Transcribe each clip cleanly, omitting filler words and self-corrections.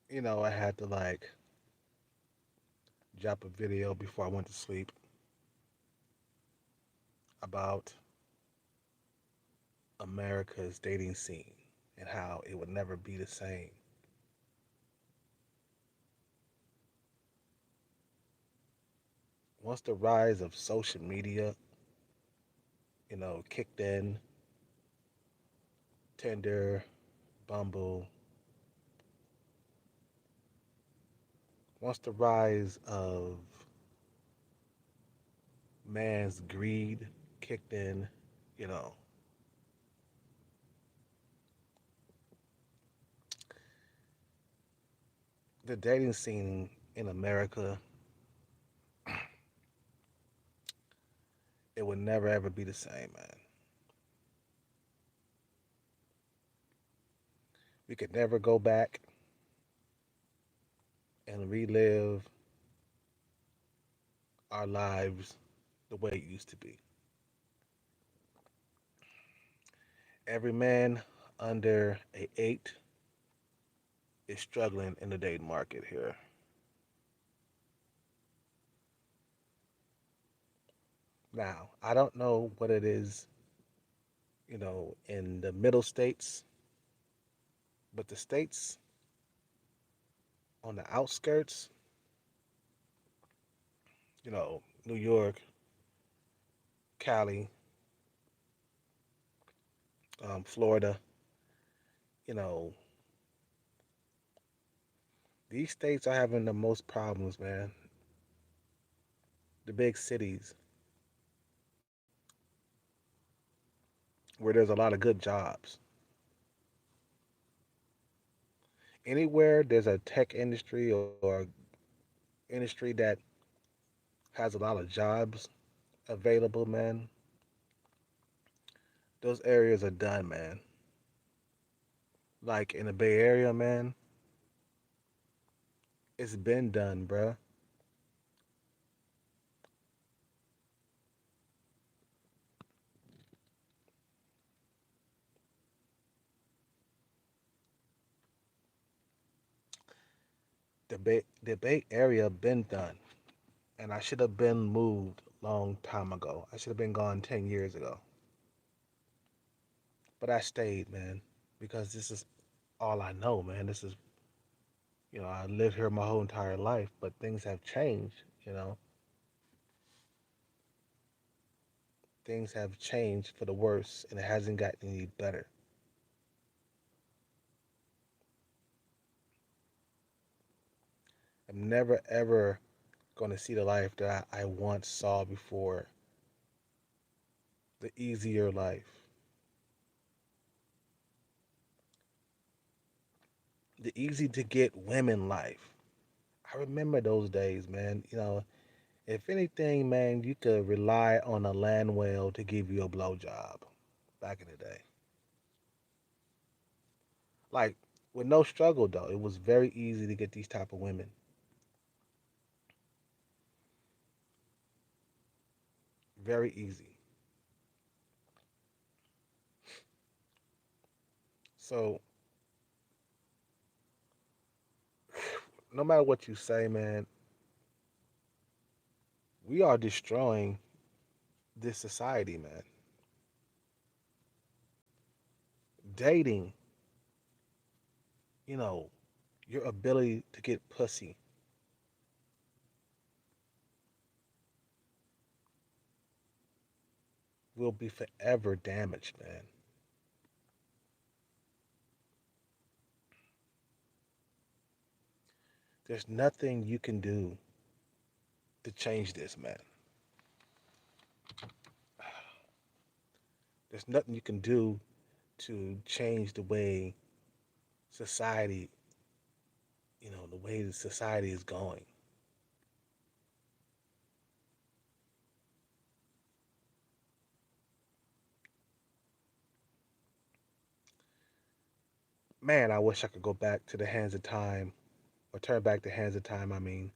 I had to like drop a video before I went to sleep about America's dating scene and how it would never be the same. Once the rise of social media, kicked in, Tinder, Bumble, once the rise of man's greed kicked in, you know, the dating scene in America, it would never ever be the same, man. We could never go back and relive our lives the way it used to be. Every man under a 8 is struggling in the dating market here. Now, I don't know what it is, in the middle states, but the states on the outskirts, New York, Cali, Florida, you know, these states are having the most problems, man. The big cities where there's a lot of good jobs. Anywhere there's a tech industry or industry that has a lot of jobs available, man, those areas are done, man. Like in the Bay Area, man, it's been done, bruh. The Bay Area been done, and I should have been moved long time ago. I should have been gone 10 years ago, but I stayed, man, because this is all I know, man. I lived here my whole entire life, but things have changed. Things have changed for the worse, and it hasn't gotten any better. I'm never ever going to see the life that I once saw before, the easier life, the easy to get women life. I remember those days, man. If anything, man, you could rely on a land whale to give you a blowjob back in the day. Like, with no struggle, though. It was very easy to get these type of women. Very easy. So, no matter what you say, man, we are destroying this society, man. Dating, you know, your ability to get pussy will be forever damaged, man. There's nothing you can do to change this, man. There's nothing you can do to change the way society, the way the society is going. Man, I wish I could go back to the hands of time, or turn back the hands of time, I mean,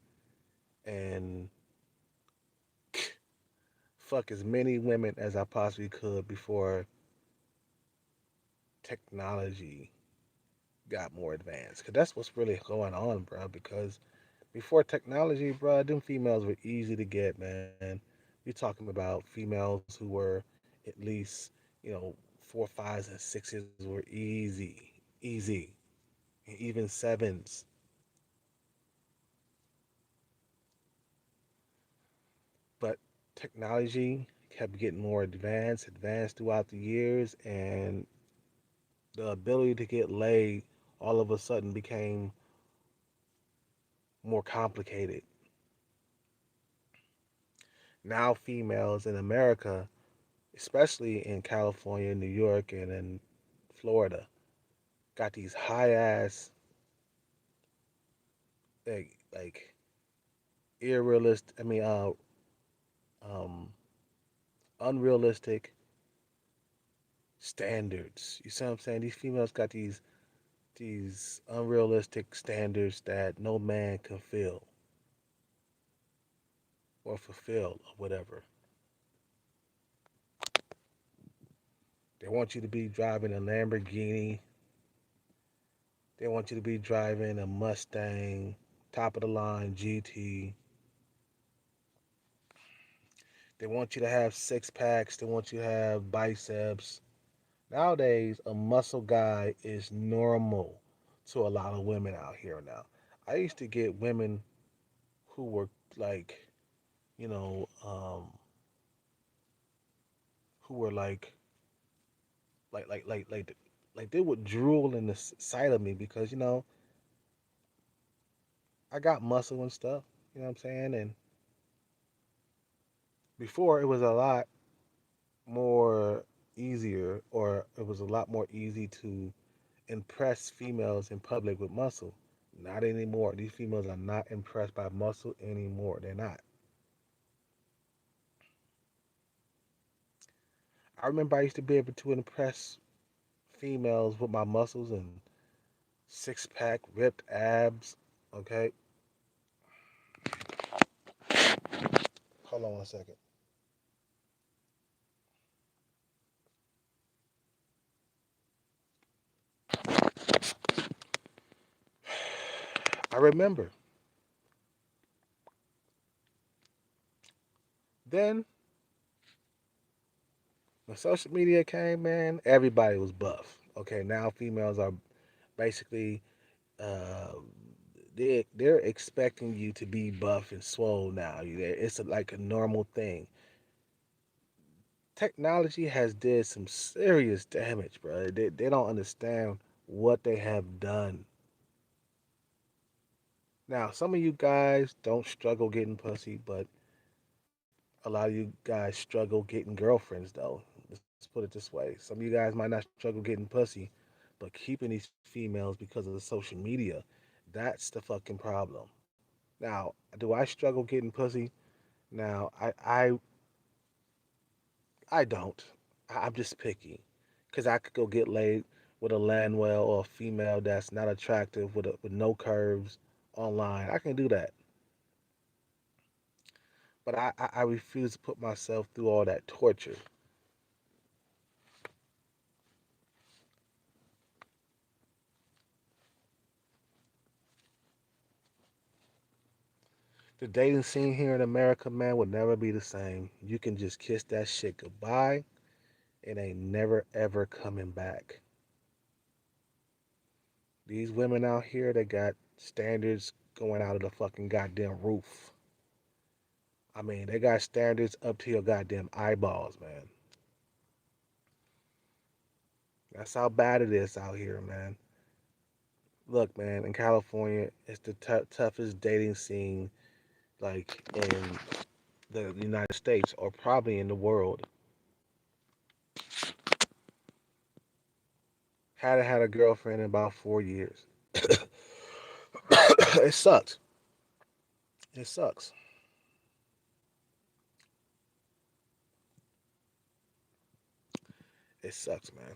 and fuck as many women as I possibly could before technology got more advanced. Cause that's what's really going on, bro. Because before technology, bro, them females were easy to get, man. You're talking about females who were at least, four, fives, and sixes were easy, easy, and even sevens. But technology kept getting more advanced throughout the years, and the ability to get laid all of a sudden became more complicated. Now, females in America, especially in California, New York, and in Florida, got these high ass, like irrealistic, um, unrealistic standards. You see what I'm saying? These females got these unrealistic standards that no man can feel or fulfill or whatever. They want you to be driving a Lamborghini. They want you to be driving a Mustang, top of the line GT. They want you to have six packs. They want you to have biceps. Nowadays, a muscle guy is normal to a lot of women out here now. I used to get women who were like, you know, who were like, like, like, like, like they would drool in the sight of me because I got muscle and stuff. You know what I'm saying? And before it was a lot more easier, or it was a lot more easy to impress females in public with muscle. Not anymore. These females are not impressed by muscle anymore. They're not. I remember I used to be able to impress females with my muscles and six pack, ripped abs. Okay, hold on one second. I remember then when social media came, man, everybody was buff. Okay, now females are basically uh, they're expecting you to be buff and swole now. It's like a normal thing. Technology has did some serious damage, bro. They don't understand what they have done. Now, some of you guys don't struggle getting pussy, but a lot of you guys struggle getting girlfriends, though. Let's put it this way. Some of you guys might not struggle getting pussy, but keeping these females because of the social media, that's the fucking problem. Now, do I struggle getting pussy? Now, I don't. I'm just picky, cause I could go get laid with a Landwell or a female that's not attractive with no curves online. I can do that, but I refuse to put myself through all that torture. The dating scene here in America, man, will never be the same. You can just kiss that shit goodbye. It ain't never ever coming back. These women out here, they got standards going out of the fucking goddamn roof. I mean, they got standards up to your goddamn eyeballs, man. That's how bad it is out here, man. Look, man, in California, it's the toughest dating scene, like in the United States or probably in the world. Hadn't had a girlfriend in about 4 years. It sucks. It sucks. It sucks, man.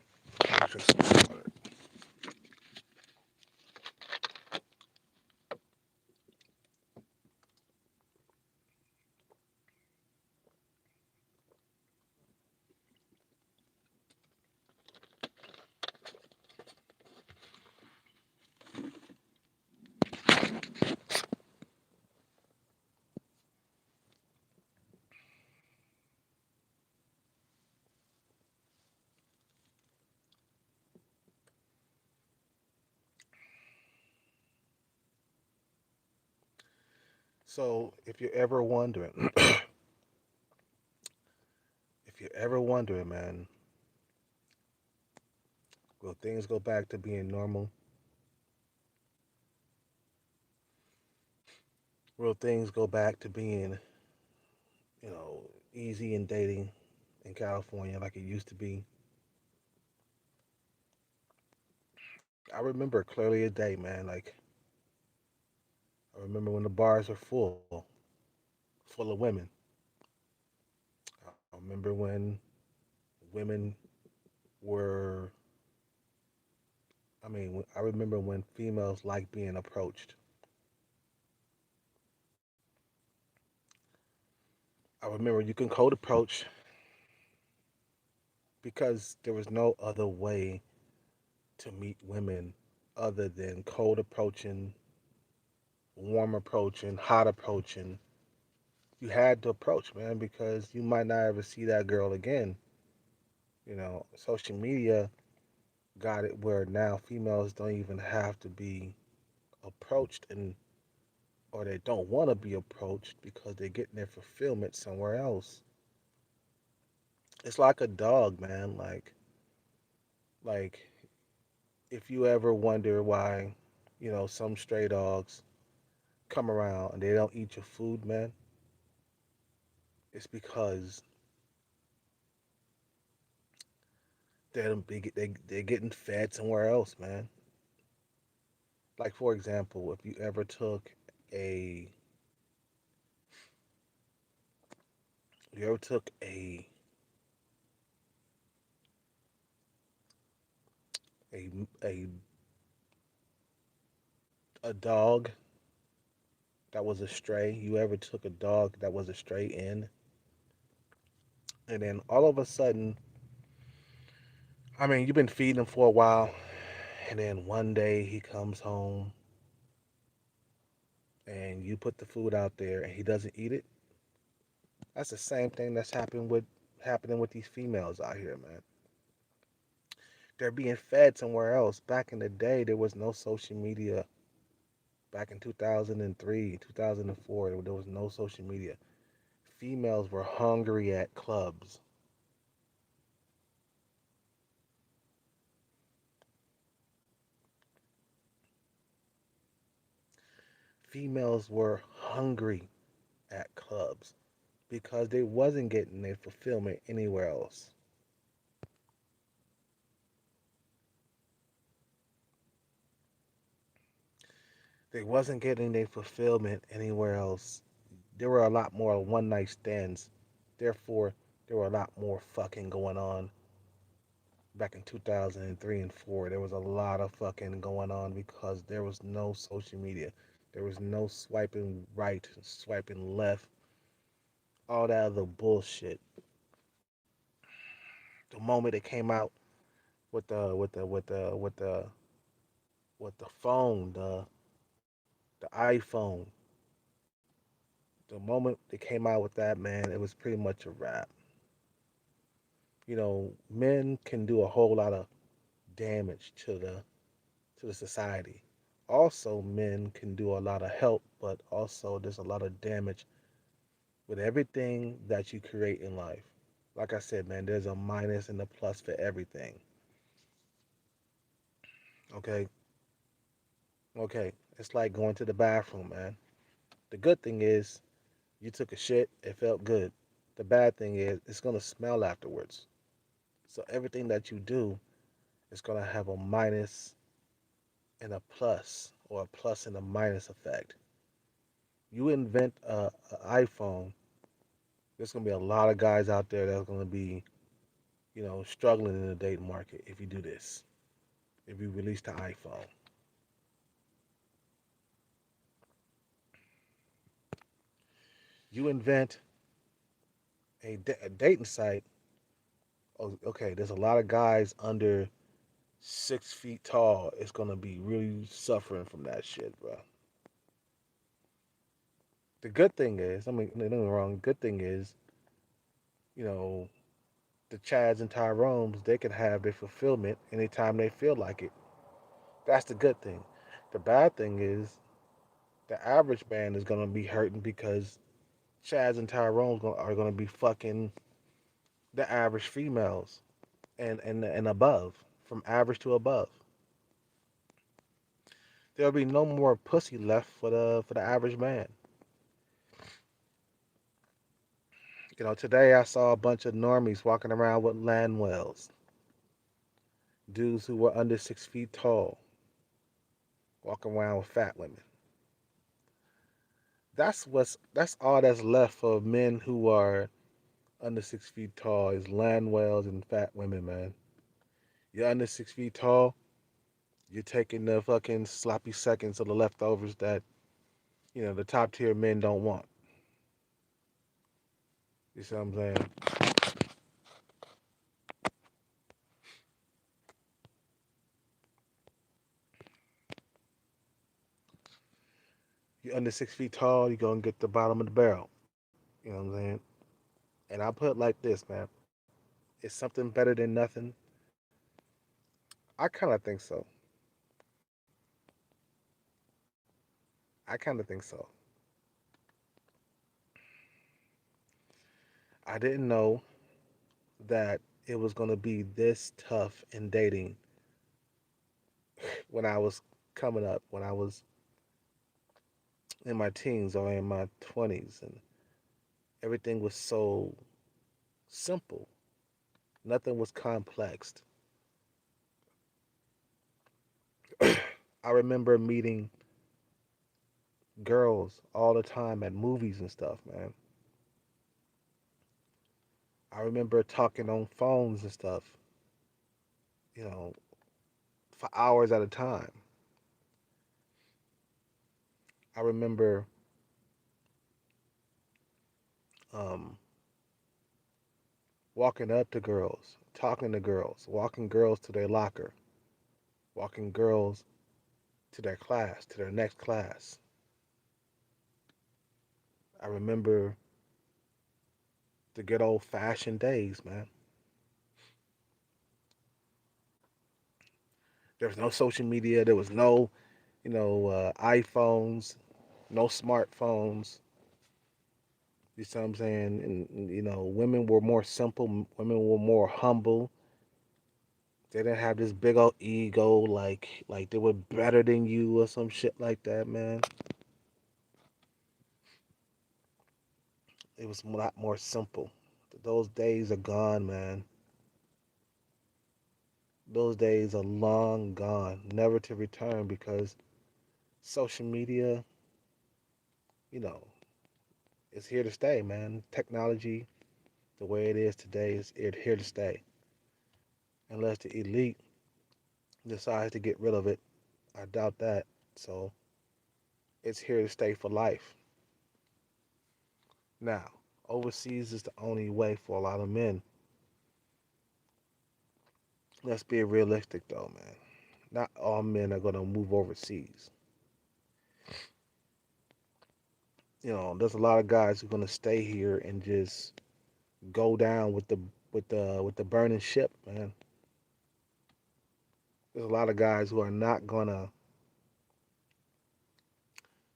So if you're ever wondering, man, will things go back to being normal? Will things go back to being, you know, easy in dating in California like it used to be? I remember clearly a day, man. Like I remember when the bars were full of women. I remember when women were. I remember when females liked being approached. I remember you can code approach because there was no other way to meet women other than cold approaching, warm approaching, hot approaching. You had to approach, man, because you might not ever see that girl again. Social media got it where now females don't even have to be approached and or they don't want to be approached because they're getting their fulfillment somewhere else. It's like a dog, man. Like if you ever wonder why, some stray dogs come around and they don't eat your food, man, it's because they're getting fed somewhere else, man. Like for example, if you ever took a you ever took a a a dog that was a stray, you ever took a dog that was a stray in, and then all of a sudden, you've been feeding him for a while, and then one day he comes home and you put the food out there and he doesn't eat it. That's the same thing that's happening with these females out here, man. They're being fed somewhere else. Back in the day, there was no social media. Back in 2003, 2004, there was no social media. Females were hungry at clubs. Females were hungry at clubs because they wasn't getting their fulfillment anywhere else. They wasn't getting their fulfillment anywhere else. There were a lot more one night stands. Therefore, there were a lot more fucking going on back in 2003 and 4. There was a lot of fucking going on because there was no social media. There was no swiping right, swiping left, all that other bullshit. The moment it came out with the phone, the iPhone, the moment they came out with that, man, it was pretty much a wrap. Men can do a whole lot of damage to the society. Also, men can do a lot of help, but also there's a lot of damage with everything that you create in life. Like I said, man, there's a minus and a plus for everything. Okay? Okay. It's like going to the bathroom, man. The good thing is you took a shit, it felt good. The bad thing is it's going to smell afterwards. So everything that you do is going to have a minus and a plus, or a plus and a minus effect. You invent a iPhone, there's going to be a lot of guys out there that's going to be, struggling in the dating market if you do this. If you release the iPhone, you invent a dating site. Oh, okay, there's a lot of guys under 6 feet tall. It's gonna be really suffering from that shit, bro. The good thing is, I mean, don't get me wrong. The good thing is, you know, the Chads and Tyrones, they can have their fulfillment anytime they feel like it. That's the good thing. The bad thing is the average man is gonna be hurting because Chads and Tyrones are gonna be fucking the average females and above, from average to above. There'll be no more pussy left for the average man. Today I saw a bunch of normies walking around with land wells, dudes who were under 6 feet tall, walking around with fat women. That's all that's left for men who are under 6 feet tall is land wells and fat women, man. You're under 6 feet tall, you're taking the fucking sloppy seconds of the leftovers that, the top tier men don't want. You see what I'm saying? You're under 6 feet tall, you're gonna get the bottom of the barrel. You know what I'm saying? And I put it like this, man. It's something better than nothing. I kind of think so. I kind of think so. I didn't know that it was going to be this tough in dating when I was coming up, when I was in my teens or in my 20s, and everything was so simple. Nothing was complex. I remember meeting girls all the time at movies and stuff, man. I remember talking on phones and stuff, you know, for hours at a time. I remember um, walking up to girls, talking to girls, walking girls to their locker, walking girls to their class, to their next class. I remember the good old fashioned days, man. There was no social media. There was no, iPhones, no smartphones. You see what I'm saying? And women were more simple. Women were more humble. They didn't have this big old ego, like they were better than you or some shit like that, man. It was a lot more simple. Those days are gone, man. Those days are long gone, never to return because social media, you know, is here to stay, man. Technology, the way it is today, is here to stay. Unless the elite decides to get rid of it, I doubt that. So it's here to stay for life. Now, overseas is the only way for a lot of men. Let's be realistic, though, man. Not all men are gonna move overseas. There's a lot of guys who are gonna stay here and just go down with the burning ship, man. There's a lot of guys who are not gonna,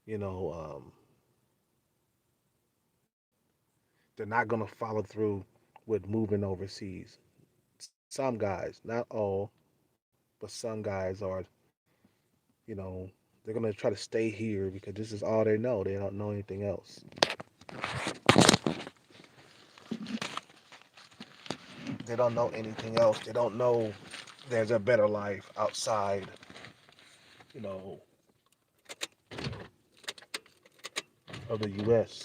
you know, they're not gonna follow through with moving overseas. Some guys, not all, but some guys are, you know, they're gonna try to stay here because this is all they know. They don't know anything else. They don't know anything else. They don't know there's a better life outside, you know, of the U.S.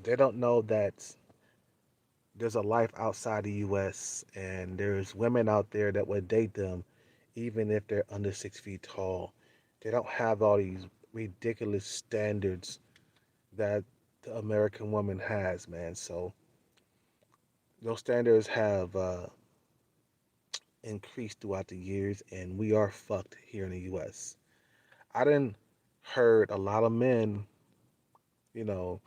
They don't know that there's a life outside the U.S. and there's women out there that would date them, even if they're under 6 feet tall. They don't have all these. ridiculous standards that the American woman has, man. So those standards have increased throughout the years, and we are fucked here in the U.S. I didn't heard a lot of men, you know,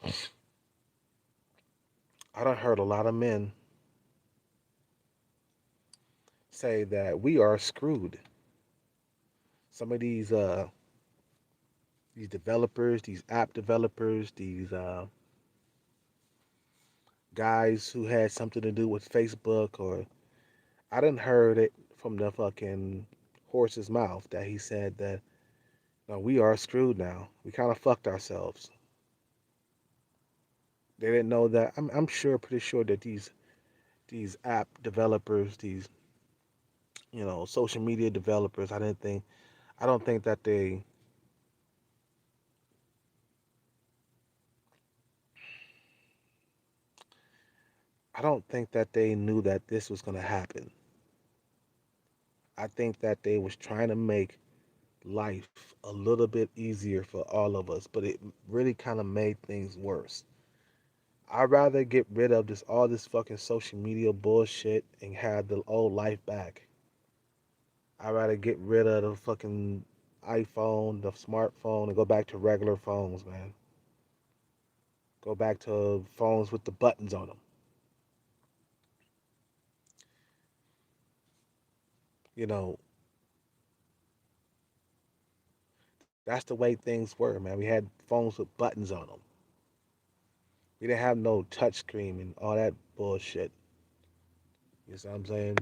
I done heard a lot of men say that we are screwed. Some of these developers, these app developers, these guys who had something to do with Facebook, or I didn't heard it from the fucking horse's mouth that he said that no, we are screwed now. We kind of fucked ourselves. They didn't know that. I'm sure, pretty sure that these app developers, these social media developers, I don't think that I don't think that they knew that this was gonna happen. I think that they was trying to make life a little bit easier for all of us, but it really kind of made things worse. I'd rather get rid of this all this fucking social media bullshit and have the old life back. I'd rather get rid of the fucking iPhone, the smartphone, and go back to regular phones, man. Go back to phones with the buttons on them. You know, that's the way things were, man. We had phones with buttons on them. We didn't have no touch screen and all that bullshit. You see what I'm saying?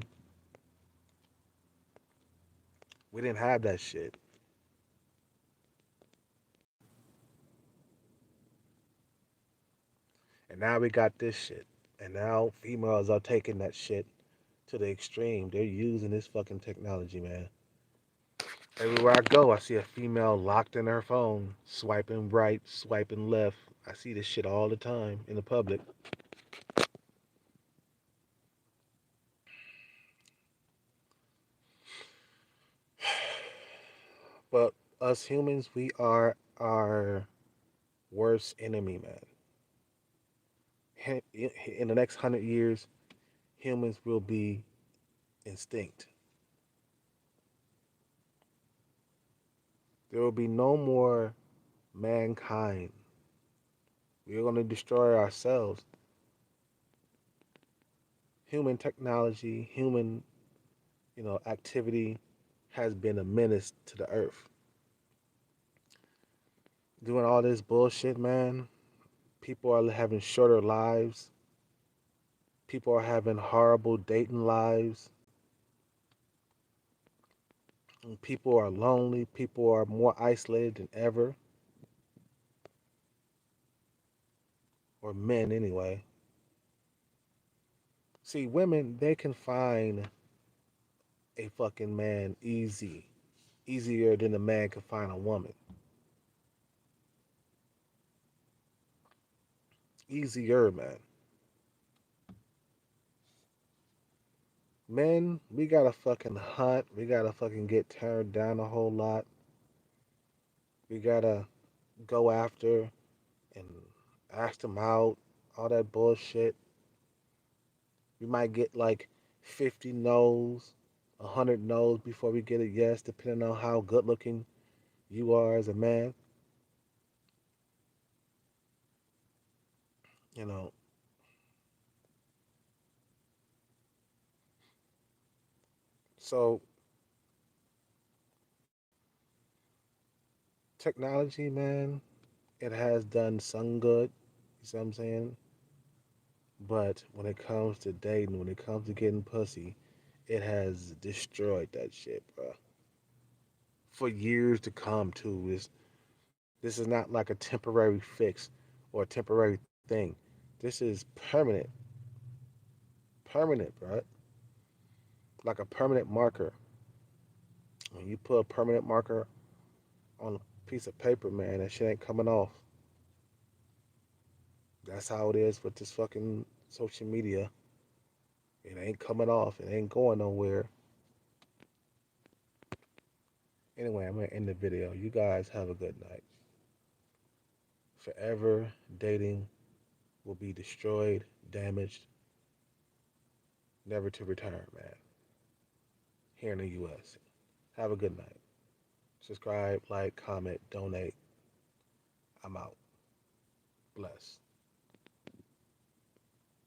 We didn't have that shit. And now we got this shit. And now females are taking that shit to the extreme. They're using this fucking technology, man. Everywhere I go, I see a female locked in her phone, swiping right, swiping left. I see this shit all the time in the public. But us humans, we are our worst enemy, man. In the next 100 years, humans will be extinct. There will be no more mankind. We're going to destroy ourselves. Human technology, human, activity has been a menace to the earth. Doing all this bullshit, man. People are having shorter lives. People are having horrible dating lives. And people are lonely. People are more isolated than ever. Or men, anyway. See, women, they can find a fucking man easy. Easier than a man can find a woman. Easier, man. Men, we gotta fucking hunt. We gotta fucking get turned down a whole lot. We gotta go after and ask them out. All that bullshit. We might get like 50 no's, 100 no's before we get a yes, depending on how good looking you are as a man. You know, so technology, man, it has done some good. You see what I'm saying? But when it comes to dating, when it comes to getting pussy, it has destroyed that shit, bro. For years to come, too. This is not like a temporary fix or a temporary thing. This is permanent, permanent, bro. Like a permanent marker. When you put a permanent marker on a piece of paper, man, that shit ain't coming off. That's how it is with this fucking social media. It ain't coming off. It ain't going nowhere. Anyway, I'm gonna end the video. You guys have a good night. Forever dating will be destroyed, damaged, never to return, man. Here in the U.S. Have a good night. Subscribe, like, comment, donate. I'm out. Bless.